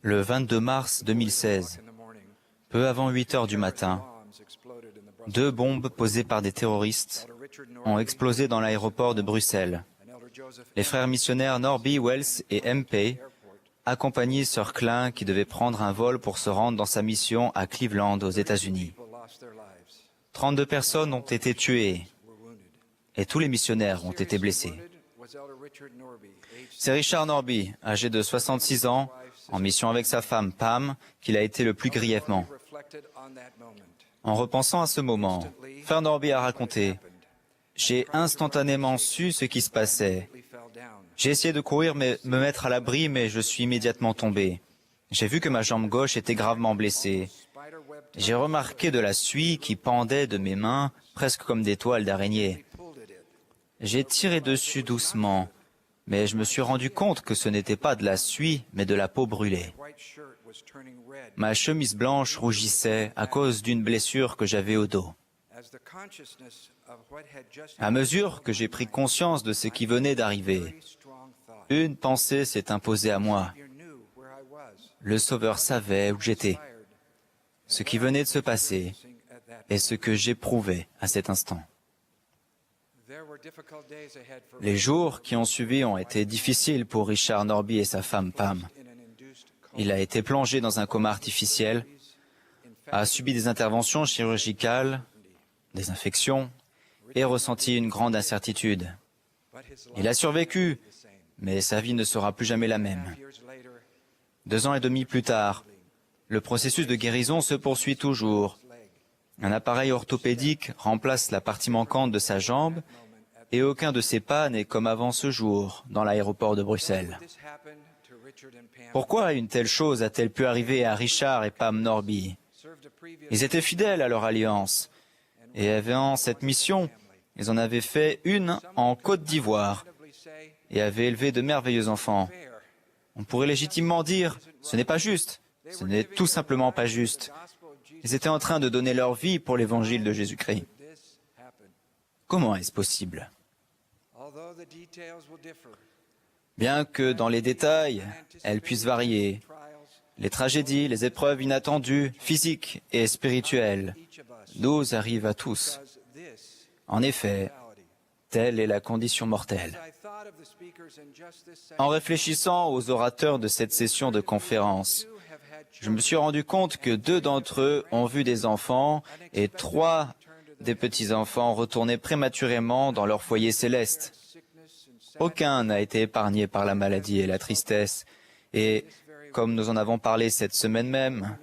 Le 22 mars 2016, peu avant 8 heures du matin, 2 bombes posées par des terroristes ont explosé dans l'aéroport de Bruxelles. Les frères missionnaires Norby, Wells et MP accompagnaient Sœur Klein qui devait prendre un vol pour se rendre dans sa mission à Cleveland aux États-Unis. 32 personnes ont été tuées et tous les missionnaires ont été blessés. C'est Richard Norby, âgé de 66 ans, en mission avec sa femme Pam, qui l'a été le plus grièvement. En repensant à ce moment, Frère Norby a raconté « J'ai instantanément su ce qui se passait. J'ai essayé de courir, me mettre à l'abri, mais je suis immédiatement tombé. J'ai vu que ma jambe gauche était gravement blessée. J'ai remarqué de la suie qui pendait de mes mains, presque comme des toiles d'araignée. J'ai tiré dessus doucement, mais je me suis rendu compte que ce n'était pas de la suie, mais de la peau brûlée. Ma chemise blanche rougissait à cause d'une blessure que j'avais au dos. À mesure que j'ai pris conscience de ce qui venait d'arriver, une pensée s'est imposée à moi. Le Sauveur savait où j'étais, ce qui venait de se passer et ce que j'éprouvais à cet instant. Les jours qui ont suivi ont été difficiles pour Richard Norby et sa femme Pam. Il a été plongé dans un coma artificiel, a subi des interventions chirurgicales, des infections et ressenti une grande incertitude. Il a survécu, mais sa vie ne sera plus jamais la même. 2 ans et demi plus tard, le processus de guérison se poursuit toujours. Un appareil orthopédique remplace la partie manquante de sa jambe et aucun de ses pas n'est comme avant ce jour dans l'aéroport de Bruxelles. Pourquoi une telle chose a-t-elle pu arriver à Richard et Pam Norby? Ils étaient fidèles à leur alliance et avant cette mission, ils en avaient fait une en Côte d'Ivoire et avaient élevé de merveilleux enfants. On pourrait légitimement dire, ce n'est pas juste, ce n'est tout simplement pas juste. Ils étaient en train de donner leur vie pour l'évangile de Jésus-Christ. Comment est-ce possible? Bien que dans les détails, elles puissent varier, les tragédies, les épreuves inattendues, physiques et spirituelles, nous arrivent à tous. En effet, telle est la condition mortelle. En réfléchissant aux orateurs de cette session de conférence, je me suis rendu compte que 2 d'entre eux ont vu des enfants et 3 des petits-enfants retourner prématurément dans leur foyer céleste. Aucun n'a été épargné par la maladie et la tristesse. Et, comme nous en avons parlé cette semaine même,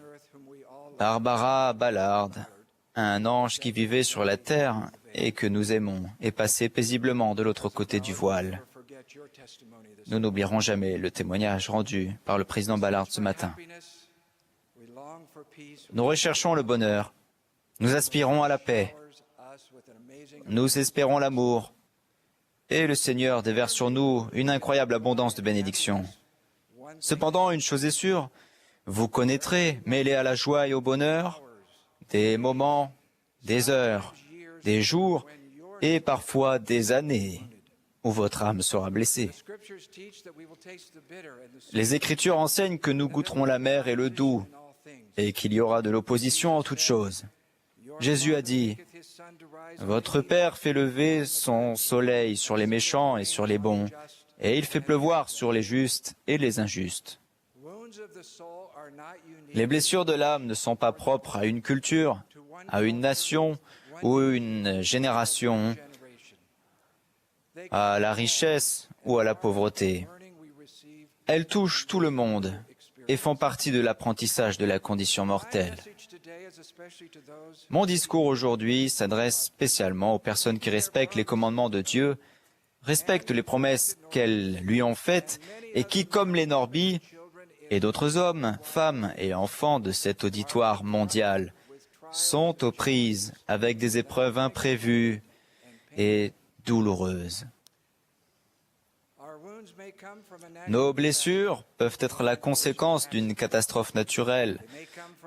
Barbara Ballard, un ange qui vivait sur la terre et que nous aimons, est passé paisiblement de l'autre côté du voile. Nous n'oublierons jamais le témoignage rendu par le président Ballard ce matin. Nous recherchons le bonheur, nous aspirons à la paix, nous espérons l'amour, et le Seigneur déverse sur nous une incroyable abondance de bénédictions. Cependant, une chose est sûre, vous connaîtrez, mêlés à la joie et au bonheur, des moments, des heures, des jours et parfois des années où votre âme sera blessée. Les Écritures enseignent que nous goûterons l'amer et le doux et qu'il y aura de l'opposition en toutes choses. Jésus a dit, « Votre Père fait lever son soleil sur les méchants et sur les bons, et il fait pleuvoir sur les justes et les injustes. » Les blessures de l'âme ne sont pas propres à une culture, à une nation ou une génération, à la richesse ou à la pauvreté. Elles touchent tout le monde et font partie de l'apprentissage de la condition mortelle. Mon discours aujourd'hui s'adresse spécialement aux personnes qui respectent les commandements de Dieu, respectent les promesses qu'elles lui ont faites et qui, comme les Norby et d'autres hommes, femmes et enfants de cet auditoire mondial, sont aux prises avec des épreuves imprévues et douloureuses. Nos blessures peuvent être la conséquence d'une catastrophe naturelle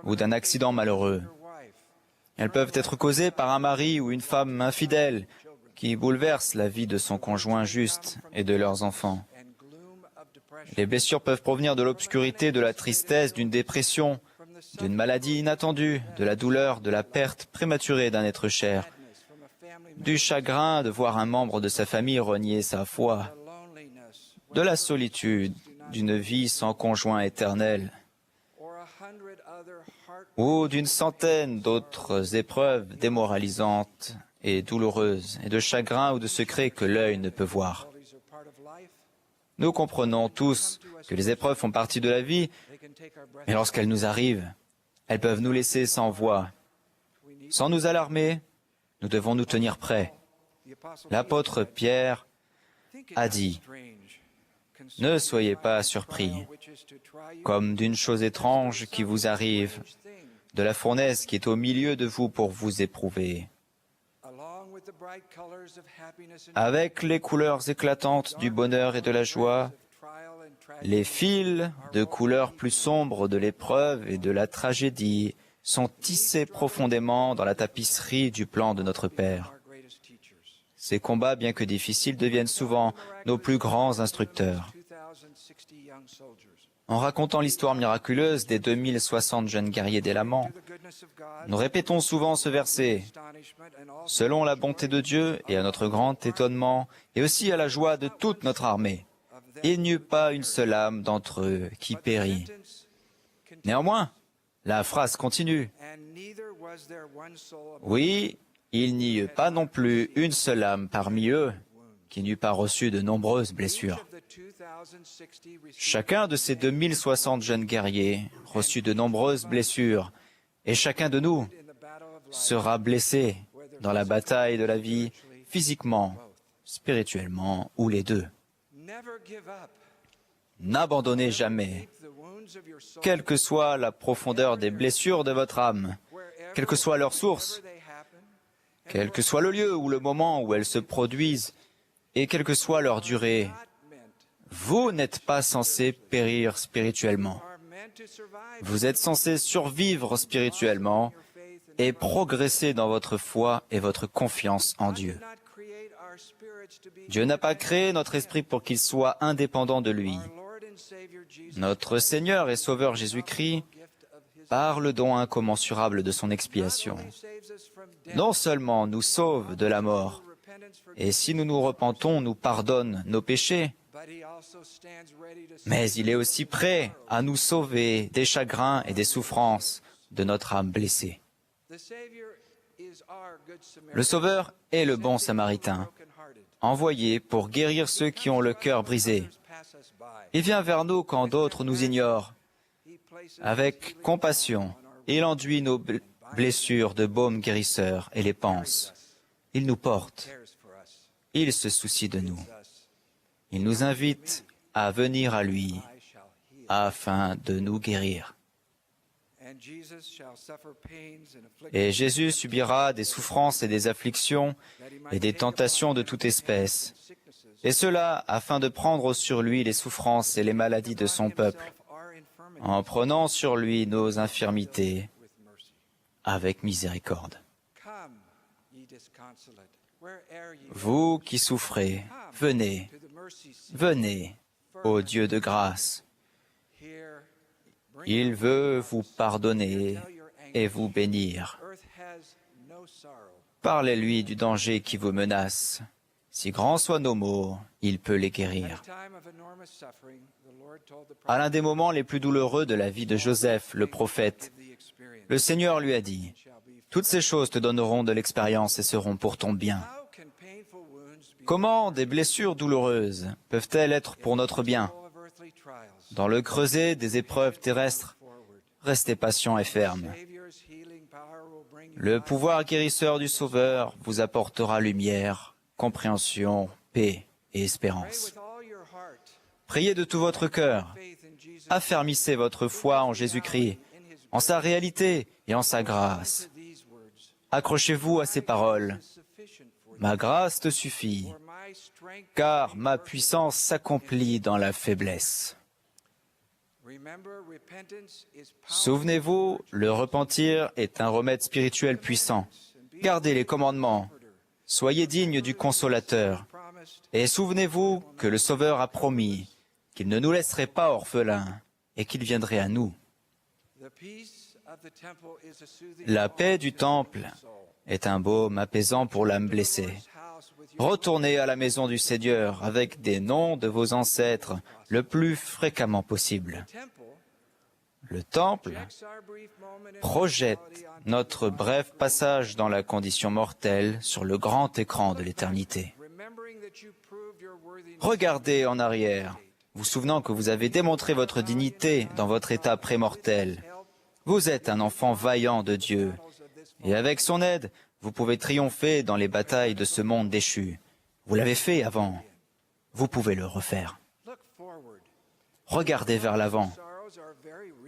ou d'un accident malheureux. Elles peuvent être causées par un mari ou une femme infidèle qui bouleverse la vie de son conjoint juste et de leurs enfants. Les blessures peuvent provenir de l'obscurité, de la tristesse, d'une dépression, d'une maladie inattendue, de la douleur, de la perte prématurée d'un être cher, du chagrin de voir un membre de sa famille renier sa foi, de la solitude, d'une vie sans conjoint éternel, ou d'une centaine d'autres épreuves démoralisantes et douloureuses, et de chagrin ou de secrets que l'œil ne peut voir. Nous comprenons tous que les épreuves font partie de la vie, mais lorsqu'elles nous arrivent, elles peuvent nous laisser sans voix. Sans nous alarmer, nous devons nous tenir prêts. L'apôtre Pierre a dit « Ne soyez pas surpris, comme d'une chose étrange qui vous arrive, de la fournaise qui est au milieu de vous pour vous éprouver. » Avec les couleurs éclatantes du bonheur et de la joie, les fils de couleurs plus sombres de l'épreuve et de la tragédie sont tissés profondément dans la tapisserie du plan de notre Père. Ces combats, bien que difficiles, deviennent souvent nos plus grands instructeurs. En racontant l'histoire miraculeuse des 2060 jeunes guerriers d'Élaman, nous répétons souvent ce verset. Selon la bonté de Dieu et à notre grand étonnement, et aussi à la joie de toute notre armée, il n'y eut pas une seule âme d'entre eux qui périt. Néanmoins, la phrase continue. Oui, il n'y eut pas non plus une seule âme parmi eux qui n'eût pas reçu de nombreuses blessures. Chacun de ces 2060 jeunes guerriers reçut de nombreuses blessures, et chacun de nous sera blessé dans la bataille de la vie, physiquement, spirituellement ou les deux. N'abandonnez jamais, quelle que soit la profondeur des blessures de votre âme, quelle que soit leur source, quel que soit le lieu ou le moment où elles se produisent, et quelle que soit leur durée, vous n'êtes pas censé périr spirituellement. Vous êtes censé survivre spirituellement et progresser dans votre foi et votre confiance en Dieu. Dieu n'a pas créé notre esprit pour qu'il soit indépendant de lui. Notre Seigneur et Sauveur Jésus-Christ, par le don incommensurable de son expiation, non seulement nous sauve de la mort, et si nous nous repentons, nous pardonne nos péchés, mais il est aussi prêt à nous sauver des chagrins et des souffrances de notre âme blessée. Le Sauveur est le bon Samaritain, envoyé pour guérir ceux qui ont le cœur brisé. Il vient vers nous quand d'autres nous ignorent. Avec compassion, il enduit nos blessures de baume guérisseur et les panse. Il nous porte. Il se soucie de nous. Il nous invite à venir à lui afin de nous guérir. Et Jésus subira des souffrances et des afflictions et des tentations de toute espèce, et cela afin de prendre sur lui les souffrances et les maladies de son peuple, en prenant sur lui nos infirmités avec miséricorde. Vous qui souffrez, venez, venez, ô Dieu de grâce. Il veut vous pardonner et vous bénir. Parlez-lui du danger qui vous menace. Si grands soient nos maux, il peut les guérir. À l'un des moments les plus douloureux de la vie de Joseph, le prophète, le Seigneur lui a dit, « Toutes ces choses te donneront de l'expérience et seront pour ton bien. » Comment des blessures douloureuses peuvent-elles être pour notre bien? Dans le creuset des épreuves terrestres, restez patient et ferme. Le pouvoir guérisseur du Sauveur vous apportera lumière, compréhension, paix et espérance. Priez de tout votre cœur. Affermissez votre foi en Jésus-Christ, en sa réalité et en sa grâce. Accrochez-vous à ces paroles. Ma grâce te suffit, car ma puissance s'accomplit dans la faiblesse. Souvenez-vous, le repentir est un remède spirituel puissant. Gardez les commandements. Soyez dignes du Consolateur. Et souvenez-vous que le Sauveur a promis qu'il ne nous laisserait pas orphelins et qu'il viendrait à nous. La paix du temple est un baume apaisant pour l'âme blessée. Retournez à la maison du Seigneur avec des noms de vos ancêtres le plus fréquemment possible. Le temple projette notre bref passage dans la condition mortelle sur le grand écran de l'éternité. Regardez en arrière, vous souvenant que vous avez démontré votre dignité dans votre état prémortel. Vous êtes un enfant vaillant de Dieu, et avec son aide, vous pouvez triompher dans les batailles de ce monde déchu. Vous l'avez fait avant, vous pouvez le refaire. Regardez vers l'avant.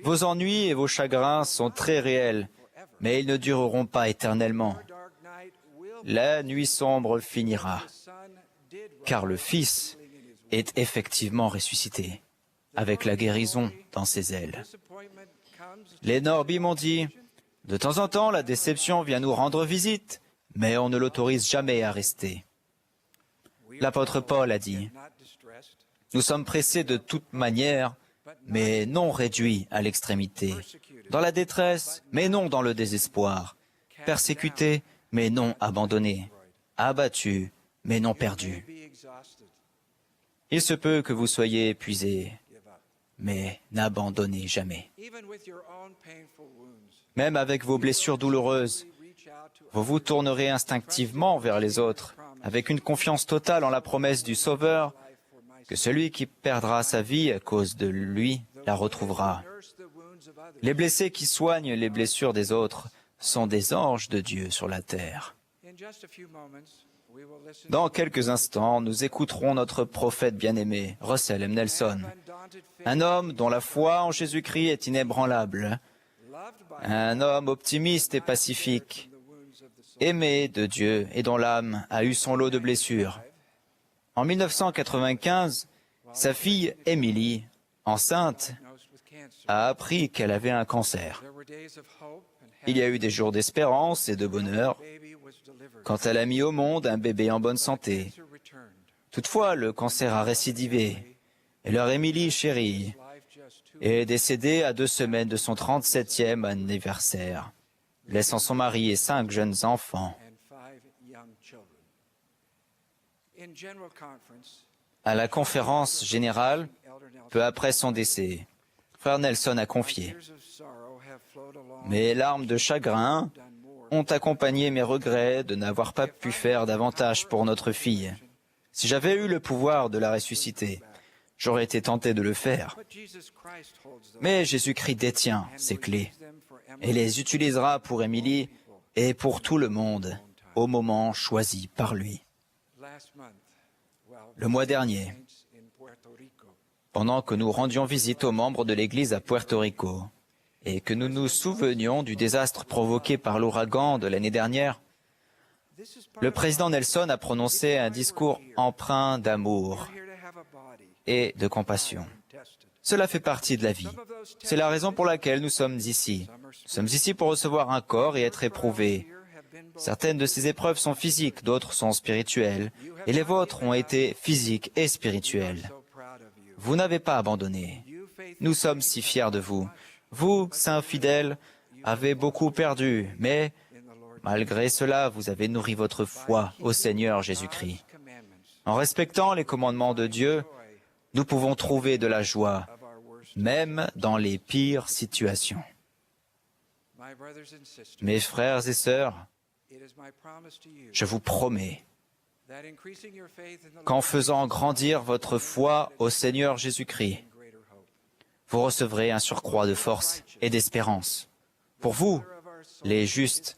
Vos ennuis et vos chagrins sont très réels, mais ils ne dureront pas éternellement. La nuit sombre finira, car le Fils est effectivement ressuscité, avec la guérison dans ses ailes. Les Norby m'ont dit, de temps en temps, la déception vient nous rendre visite, mais on ne l'autorise jamais à rester. L'apôtre Paul a dit, nous sommes pressés de toute manière, mais non réduits à l'extrémité, dans la détresse, mais non dans le désespoir, persécutés, mais non abandonnés, abattus, mais non perdus. Il se peut que vous soyez épuisés, mais n'abandonnez jamais. Même avec vos blessures douloureuses, vous vous tournerez instinctivement vers les autres, avec une confiance totale en la promesse du Sauveur, que celui qui perdra sa vie à cause de lui la retrouvera. Les blessés qui soignent les blessures des autres sont des anges de Dieu sur la terre. Dans quelques instants, nous écouterons notre prophète bien-aimé, Russell M. Nelson, un homme dont la foi en Jésus-Christ est inébranlable, un homme optimiste et pacifique, aimé de Dieu et dont l'âme a eu son lot de blessures. En 1995, sa fille Emily, enceinte, a appris qu'elle avait un cancer. Il y a eu des jours d'espérance et de bonheur quand elle a mis au monde un bébé en bonne santé. Toutefois, le cancer a récidivé et leur Emily chérie est décédée à 2 semaines de son 37e anniversaire, laissant son mari et 5 jeunes enfants. À la conférence générale, peu après son décès, Frère Nelson a confié « Mes larmes de chagrin ont accompagné mes regrets de n'avoir pas pu faire davantage pour notre fille. Si j'avais eu le pouvoir de la ressusciter, j'aurais été tenté de le faire. Mais Jésus-Christ détient ces clés et les utilisera pour Émilie et pour tout le monde au moment choisi par lui. » Le mois dernier, pendant que nous rendions visite aux membres de l'Église à Puerto Rico et que nous nous souvenions du désastre provoqué par l'ouragan de l'année dernière, le président Nelson a prononcé un discours empreint d'amour et de compassion. Cela fait partie de la vie. C'est la raison pour laquelle nous sommes ici. Nous sommes ici pour recevoir un corps et être éprouvés. Certaines de ces épreuves sont physiques, d'autres sont spirituelles, et les vôtres ont été physiques et spirituelles. Vous n'avez pas abandonné. Nous sommes si fiers de vous. Vous, saints fidèles, avez beaucoup perdu, mais malgré cela, vous avez nourri votre foi au Seigneur Jésus-Christ. En respectant les commandements de Dieu, nous pouvons trouver de la joie, même dans les pires situations. Mes frères et sœurs, je vous promets qu'en faisant grandir votre foi au Seigneur Jésus-Christ, vous recevrez un surcroît de force et d'espérance. Pour vous, les justes,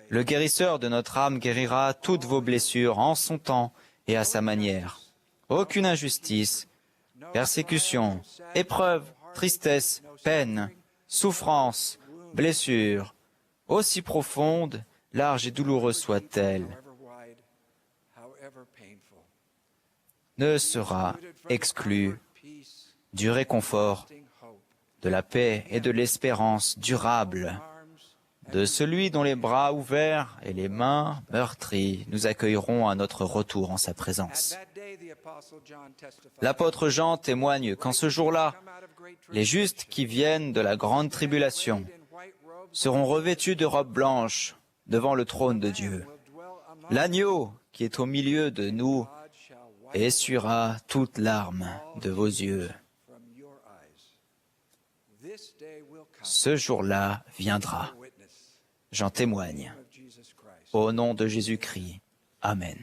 le guérisseur de notre âme guérira toutes vos blessures en son temps et à sa manière. Aucune injustice, persécution, épreuve, tristesse, peine, souffrance, blessure, aussi profonde, large et douloureuse soit-elle, ne sera exclue du réconfort, de la paix et de l'espérance durable de celui dont les bras ouverts et les mains meurtries nous accueilleront à notre retour en sa présence. L'apôtre Jean témoigne qu'en ce jour-là, les justes qui viennent de la grande tribulation seront revêtus de robes blanches devant le trône de Dieu. L'agneau qui est au milieu de nous essuiera toute larme de vos yeux. Ce jour-là viendra. J'en témoigne. Au nom de Jésus-Christ. Amen.